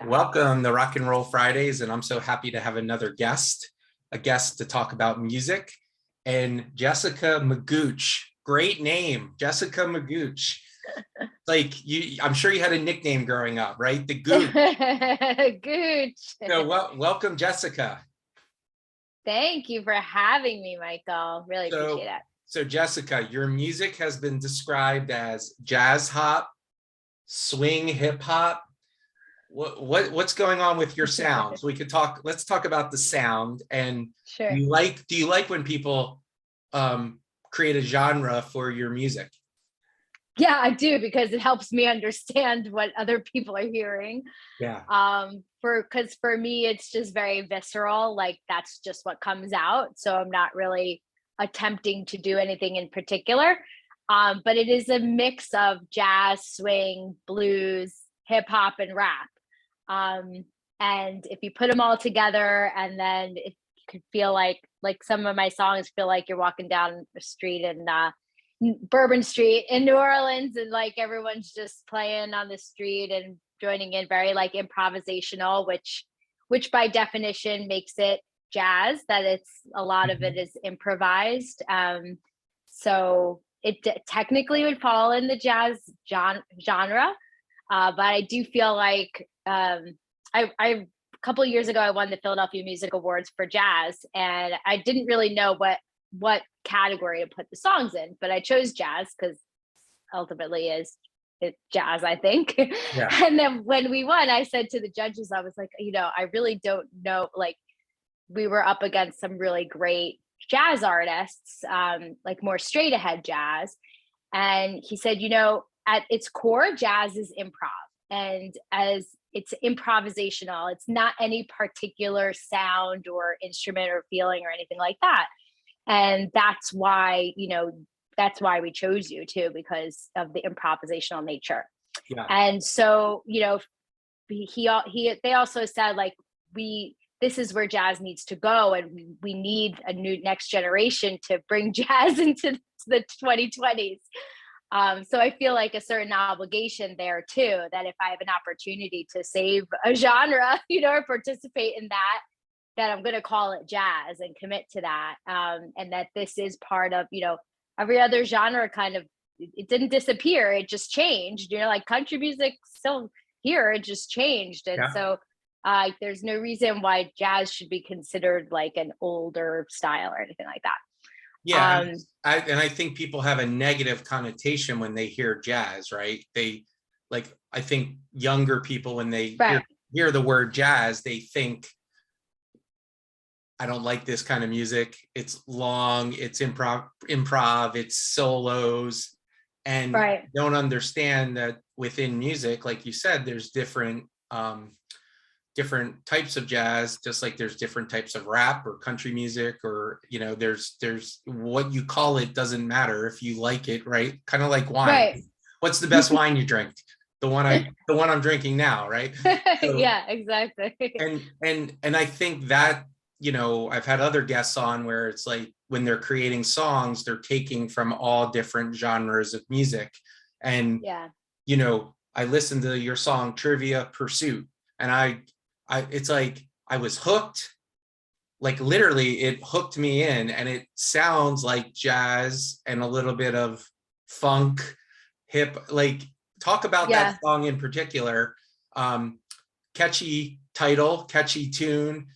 Welcome to Rock and Roll Fridays, and I'm so happy to have another guest, a guest to talk about music, and Jessica Magoch. Great name, Jessica Magoch. I'm sure you had a nickname growing up, right? The Gooch. Gooch. So welcome, Jessica. Thank you for having me, Michael. Really appreciate it. So Jessica, your music has been described as jazz hop, swing hip hop. What's going on with your sounds? Let's talk about the sound. And sure. do you like when people create a genre for your music? Yeah, I do, because it helps me understand what other people are hearing. Yeah. Because for me, it's just very visceral. Like, that's just what comes out. So I'm not really attempting to do anything in particular. But it is a mix of jazz, swing, blues, hip hop, and rap. And if you put them all together, and then it could feel like some of my songs feel like you're walking down the street in Bourbon Street in New Orleans, and like everyone's just playing on the street and joining in, very like improvisational, which by definition makes it jazz, that it's a lot of it is improvised. So it technically would fall in the jazz genre. But I do feel like I a couple of years ago, I won the Philadelphia Music Awards for jazz, and I didn't really know what category to put the songs in, but I chose jazz because ultimately it's jazz, I think. Yeah. And then when we won, I said to the judges, I was like, I really don't know. Like, we were up against some really great jazz artists, like more straight ahead jazz. And he said, at its core, jazz is improv, and as it's improvisational. It's not any particular sound or instrument or feeling or anything like that. And that's why, we chose you too, because of the improvisational nature. Yeah. And so, they also said, like, this is where jazz needs to go, and we need a new next generation to bring jazz into the 2020s. So I feel like a certain obligation there too, that if I have an opportunity to save a genre, or participate in that I'm going to call it jazz and commit to that. And that this is part of, every other genre kind of, it didn't disappear. It just changed, like country music still here, it just changed. And so there's no reason why jazz should be considered like an older style or anything like that. Yeah, I think people have a negative connotation when they hear jazz, right? I think younger people, when they hear the word jazz, they think, I don't like this kind of music. It's long, it's improv, it's solos, and don't understand that within music, like you said, there's different types of jazz, just like there's different types of rap or country music, or there's what you call it doesn't matter if you like it, right? Kind of like wine. Right. What's the best wine you drink? The one I'm drinking now, right? So, yeah, exactly. And I think that, I've had other guests on where it's like when they're creating songs, they're taking from all different genres of music. And I listened to your song Trivia Pursuit, and it's like I was hooked. Like, literally it hooked me in, and it sounds like jazz and a little bit of funk, hip. Like, talk about that song in particular. Catchy title, catchy tune,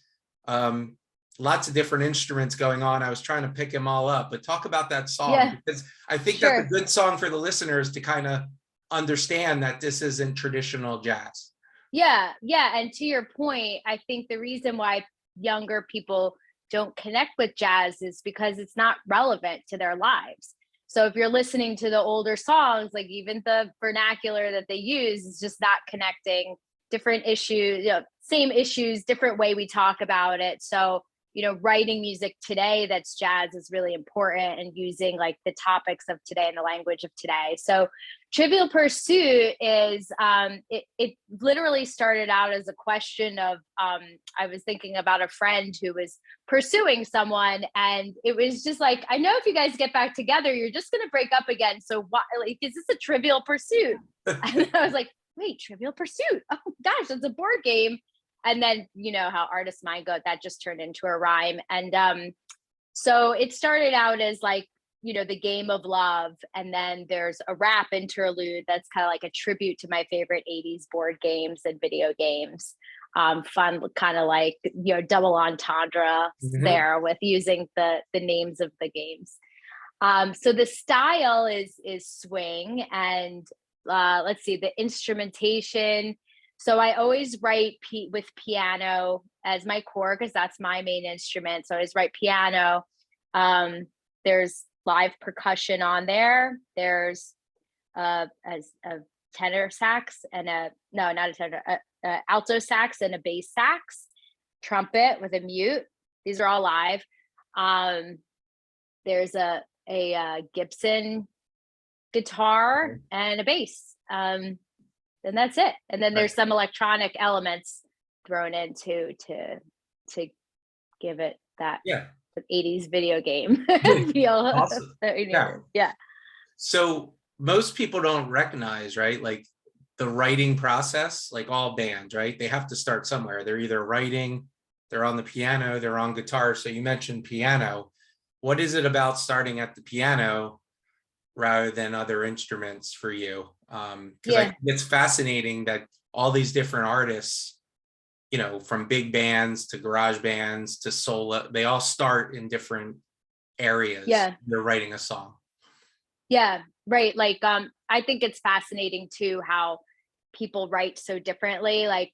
lots of different instruments going on. I was trying to pick them all up, but talk about that song, because I think that's a good song for the listeners to kind of understand that this isn't traditional jazz. Yeah. And to your point, I think the reason why younger people don't connect with jazz is because it's not relevant to their lives. So if you're listening to the older songs, like even the vernacular that they use is just not connecting. Different issues, same issues, different way we talk about it. So, writing music today that's jazz is really important, and using like the topics of today and the language of today. So Trivial Pursuit is, it literally started out as a question of, I was thinking about a friend who was pursuing someone, and it was just like, I know if you guys get back together, you're just going to break up again. So what, like, is this a trivial pursuit? And I was like, wait, Trivial Pursuit. Oh gosh, that's a board game. And then, you know, how artists mind go, that just turned into a rhyme. And so it started out as like, you know, the game of love. And then there's a rap interlude that's kind of like a tribute to my favorite 80s board games and video games. Fun, kind of like, you know, double entendre there with using the names of the games. So the style is swing, and let's see, the instrumentation. So I always write with piano as my core, because that's my main instrument. So I always write piano. There's live percussion on there. There's a tenor sax and not a tenor, alto sax and a bass sax, trumpet with a mute. These are all live. There's a Gibson guitar and a bass. And that's it. And then there's some electronic elements thrown in to give it that 80s video game feel. Awesome. Yeah. So most people don't recognize, right? Like the writing process, like all bands, right? They have to start somewhere. They're either writing, they're on the piano, they're on guitar. So you mentioned piano. What is it about starting at the piano rather than other instruments for you? Because I think it's fascinating that all these different artists, you know, from big bands to garage bands to solo, they all start in different areas. They're writing a song. Yeah, right. Like, I think it's fascinating too how people write so differently. Like,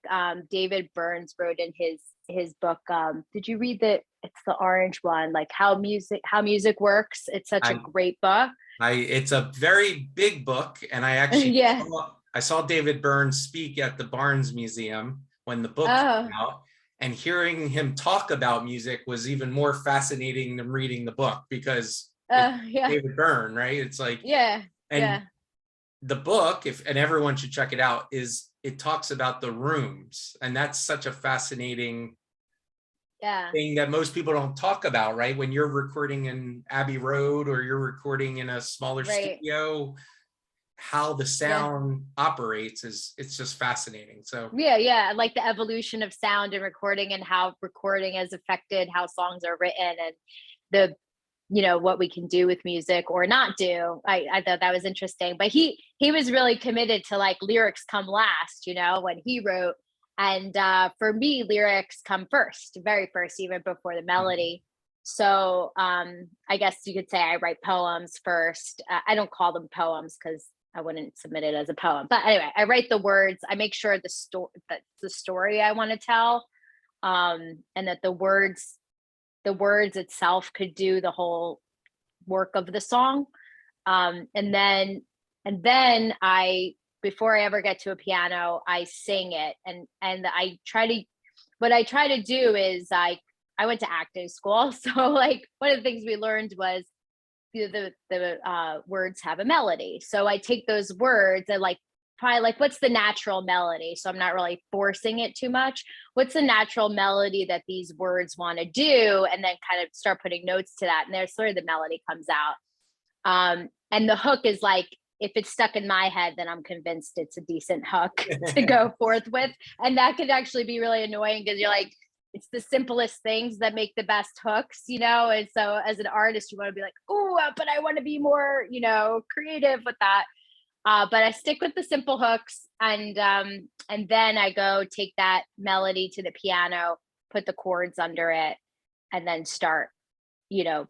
David Burns wrote in his book. Did you read it's the orange one, like how music works? It's such a great book. It's a very big book, and I actually I saw David Burns speak at the Barnes Museum when the book came out, and hearing him talk about music was even more fascinating than reading the book, because David Byrne, right? It's like the book, and everyone should check it out, it talks about the rooms, and that's such a fascinating thing that most people don't talk about, right? When you're recording in Abbey Road or you're recording in a smaller studio, how the sound operates it's just fascinating. So like the evolution of sound and recording, and how recording has affected how songs are written, and the, you know, what we can do with music or not do. I thought that was interesting. But he was really committed to like lyrics come last, you know, when he wrote. And for me, lyrics come first, very first, even before the melody. So I guess you could say I write poems first. I don't call them poems because I wouldn't submit it as a poem. But anyway, I write the words. I make sure that's the story I want to tell, and that the words itself could do the whole work of the song. And then I, before I ever get to a piano, I sing it. And what I try to do is I went to acting school. So like one of the things we learned was the words have a melody. So I take those words and like, probably like, what's the natural melody? So I'm not really forcing it too much. What's the natural melody that these words want to do? And then kind of start putting notes to that. And there's sort of the melody comes out. And the hook is like, if it's stuck in my head, then I'm convinced it's a decent hook to go forth with. And that could actually be really annoying, because you're like, it's the simplest things that make the best hooks, you know? And so as an artist, you want to be like, oh, but I want to be more, you know, creative with that. But I stick with the simple hooks, and then I go take that melody to the piano, put the chords under it, and then start, you know,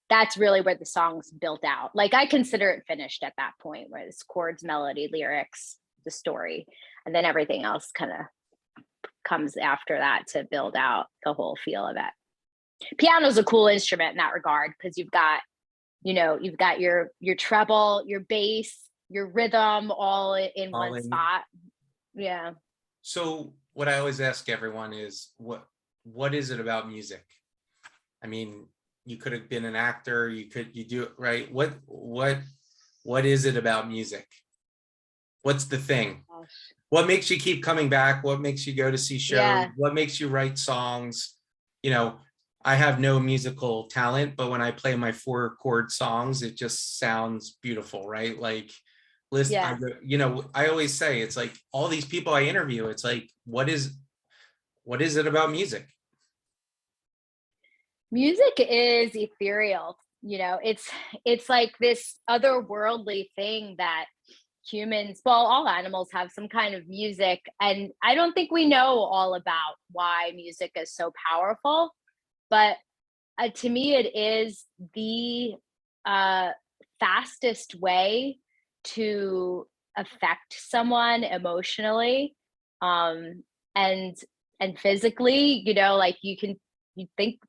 that's really where the song's built out. Like I consider it finished at that point, where it's chords, melody, lyrics, the story, and then everything else kind of comes after that to build out the whole feel of it. Piano's a cool instrument in that regard, because you've got your treble, your bass, your rhythm all in one spot. Yeah. So what I always ask everyone is, what is it about music? I mean, you could have been an actor, you do it, right? What is it about music? What's the thing? Gosh. What makes you keep coming back? What makes you go to see shows? Yeah. What makes you write songs? You know, I have no musical talent, but when I play my 4-chord songs, it just sounds beautiful, right? Like listen, you know, I always say, it's like all these people I interview, it's like, what is it about music? Music is ethereal, you know, it's like this otherworldly thing that humans, well, all animals have some kind of music, and I don't think we know all about why music is so powerful, but to me it is the fastest way to affect someone emotionally, um and physically, you know, like you think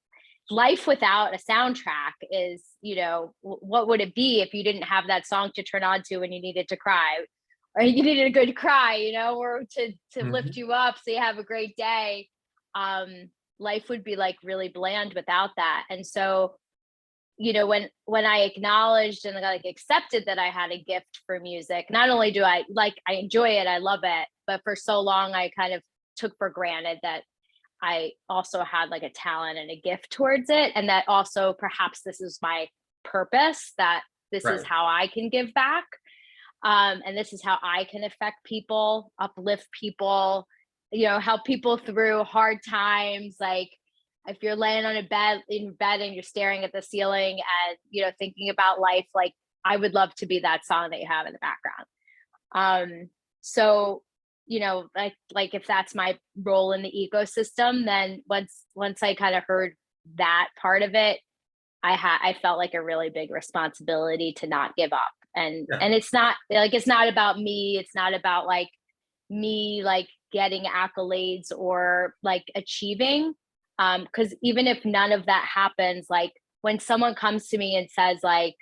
life without a soundtrack is, you know, what would it be if you didn't have that song to turn on to when you needed to cry, or you needed a good cry, you know, or to lift you up so you have a great day. Life would be like really bland without that. And so, you know, when I acknowledged and like accepted that I had a gift for music, not only do I enjoy it, I love it, but for so long I kind of took for granted that I also had like a talent and a gift towards it. And that also perhaps this is my purpose, that this is how I can give back. And this is how I can affect people, uplift people, you know, help people through hard times. Like if you're laying on in bed and you're staring at the ceiling and, you know, thinking about life, like I would love to be that song that you have in the background. So, you know, like if that's my role in the ecosystem, then once I kind of heard that part of it, I felt like a really big responsibility to not give up. And it's not about me. It's not about like me like getting accolades or like achieving. Because even if none of that happens, like when someone comes to me and says like,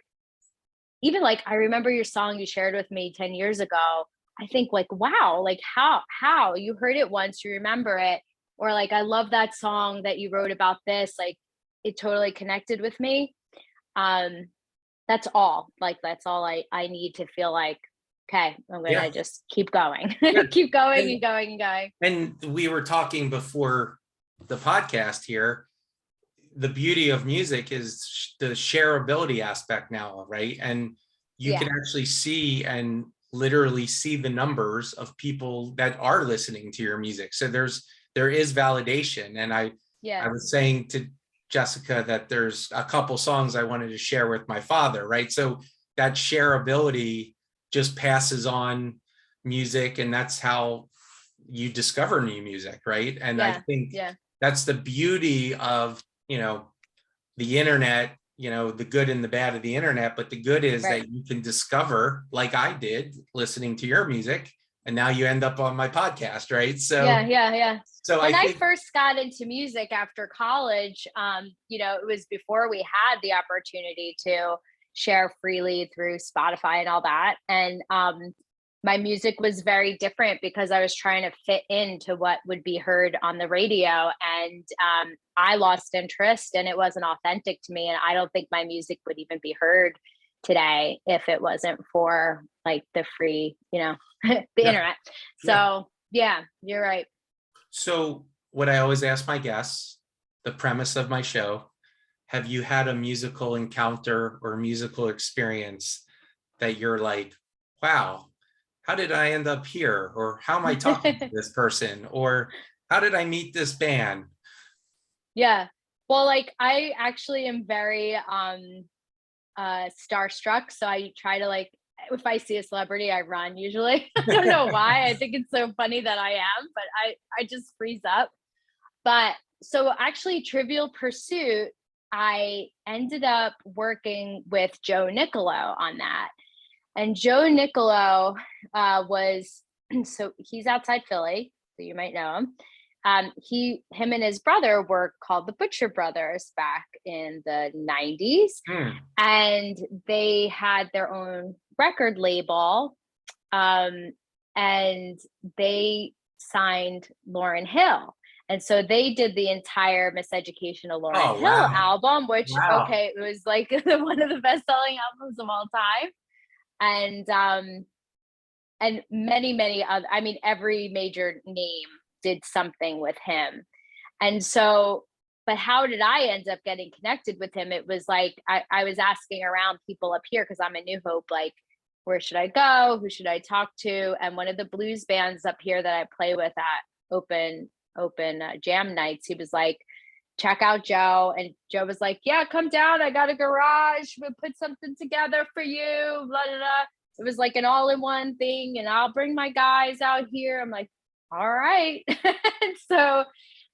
even like, I remember your song you shared with me 10 years ago, I think like, wow, like how you heard it once, you remember it, or like, I love that song that you wrote about this, like it totally connected with me. That's all I need to feel like, okay, I'm gonna just keep going, keep going and going and going. And we were talking before the podcast here, the beauty of music is the shareability aspect now, right? And you can actually see and literally see the numbers of people that are listening to your music. So there is validation. And I was saying to Jessica that there's a couple songs I wanted to share with my father, right? So that shareability just passes on music, and that's how you discover new music, right? And I think that's the beauty of, you know, the internet, you know, the good and the bad of the internet. But the good is that you can discover, like I did, listening to your music, and now you end up on my podcast, right? So So when I first got into music after college, you know, it was before we had the opportunity to share freely through Spotify and all that. And my music was very different because I was trying to fit into what would be heard on the radio. And I lost interest and it wasn't authentic to me. And I don't think my music would even be heard today if it wasn't for like the free, you know, the internet. So yeah, you're right. So what I always ask my guests, the premise of my show, have you had a musical encounter or musical experience that you're like, wow, how did I end up here? Or how am I talking to this person? Or how did I meet this band? Yeah. Well, like I actually am very starstruck. So I try to like, if I see a celebrity, I run usually. I don't know why. I think it's so funny that I am, but I just freeze up. But so actually Trivial Pursuit, I ended up working with Joe Nicolo on that. And Joe Nicolo was, so he's outside Philly, so you might know him. Him and his brother were called the Butcher Brothers back in the 90s. And they had their own record label. And they signed Lauryn Hill. And so they did the entire Miseducation of Lauryn Hill album, which, it was like one of the best selling albums of all time. And many other, I mean, every major name did something with him. And so, but how did I end up getting connected with him? It was like, I was asking around people up here, cause I'm a New Hope, like, where should I go? Who should I talk to? And one of the blues bands up here that I play with at open jam nights, he was like, check out Joe. And Joe was like, yeah, come down. I got a garage. We'll put something together for you. Blah, blah, blah. It was like an all-in-one thing. And I'll bring my guys out here. I'm like, all right. So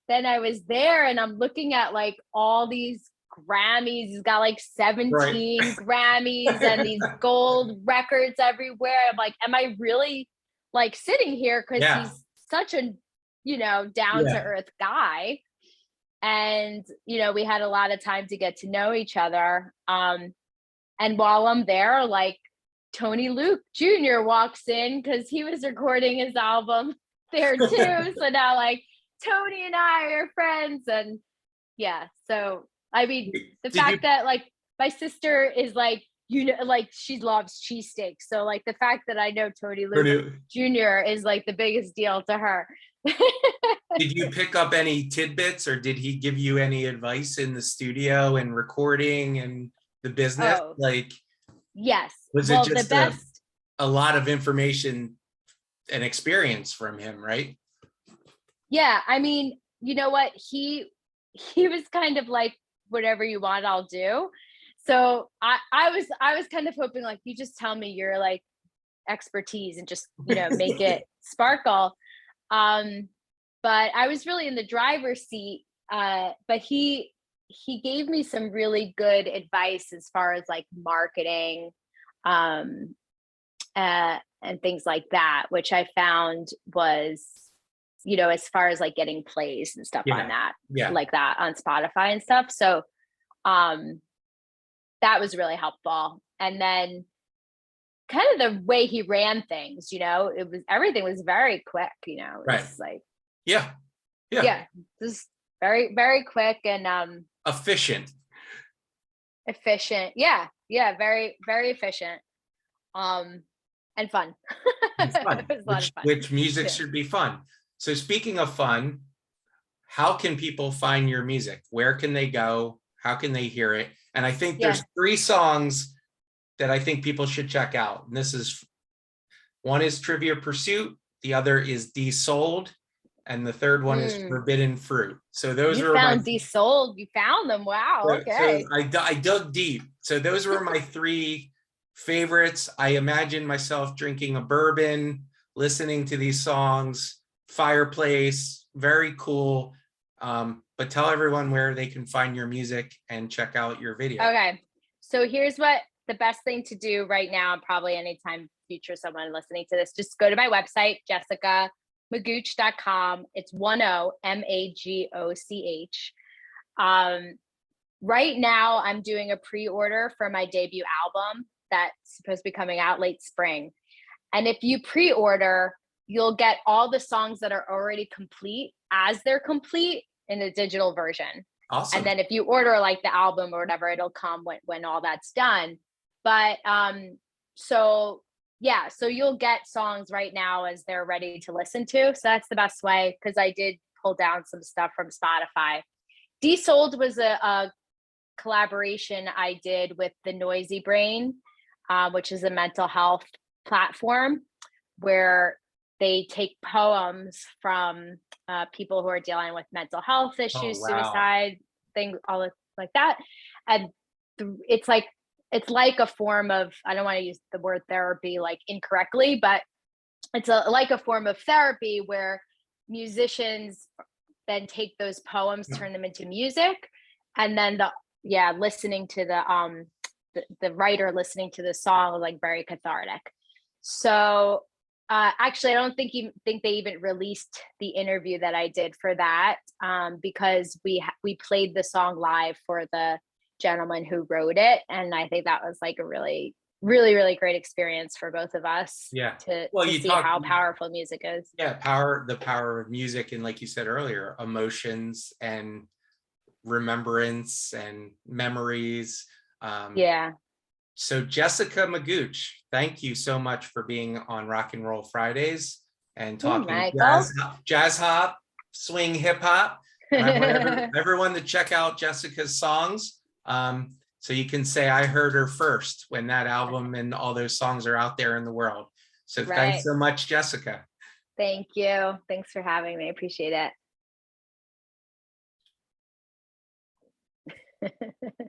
then I was there and I'm looking at like all these Grammys. He's got like 17 Grammys and these gold records everywhere. I'm like, am I really like sitting here? Because he's such a, down to earth guy. And, we had a lot of time to get to know each other. And while I'm there, like Tony Luke Jr. walks in because he was recording his album there too. So now like Tony and I are friends. And so I mean, the fact that like my sister is like, like she loves cheesesteaks. So like the fact that I know Tony Luke Jr. is like the biggest deal to her. Did you pick up any tidbits, or did he give you any advice in the studio and recording and the business? Yes. Was it just a lot of information and experience from him, right? Yeah. I mean, you know what? He was kind of like, whatever you want, I'll do. So I was kind of hoping like, you just tell me your like expertise and just, make it sparkle. But I was really in the driver's seat. But he gave me some really good advice as far as like marketing, and things like that, which I found was, as far as like getting plays and stuff on that, like that on Spotify and stuff. So, that was really helpful. And then kind of the way he ran things, everything was very quick, it was like, just very, very quick and, efficient. Yeah. Very, very efficient. And fun. And fun. It was a lot of fun. Which music should be fun. So speaking of fun, how can people find your music? Where can they go? How can they hear it? And I think there's 3 songs that I think people should check out. And one is Trivia Pursuit, the other is Desold, and the third one is Forbidden Fruit. So those you found Desold. You found them. Wow. Okay. So I dug deep. So those were my 3 favorites. I imagine myself drinking a bourbon, listening to these songs, fireplace, very cool. But tell everyone where they can find your music and check out your video. Okay. So here's what the best thing to do right now, and probably anytime future someone listening to this, just go to my website, jessicamagoch.com. It's 10 Magoch. Right now I'm doing a pre-order for my debut album that's supposed to be coming out late spring. And if you pre-order, you'll get all the songs that are already complete as they're complete in a digital version. Awesome. And then if you order like the album or whatever, it'll come when all that's done. But so you'll get songs right now as they're ready to listen to. So that's the best way, because I did pull down some stuff from Spotify. Desold was a collaboration I did with the Noisy Brain, which is a mental health platform where they take poems from people who are dealing with mental health issues, suicide, things, all like that. And it's like a form of, I don't want to use the word therapy like incorrectly, but it's like a form of therapy where musicians then take those poems, turn them into music, and then listening to the writer listening to the song was like very cathartic. So actually, I don't think they even released the interview that I did for that, because we played the song live for the gentleman who wrote it, and I think that was like a really, really, really great experience for both of us. To see how powerful music is. The power of music, and like you said earlier, emotions and remembrance and memories. So Jessica Magoch, thank you so much for being on Rock and Roll Fridays and talking jazz hop, swing hip hop. I want everyone to check out Jessica's songs. So you can say, I heard her first when that album and all those songs are out there in the world. So thanks so much, Jessica. Thank you. Thanks for having me. I appreciate it.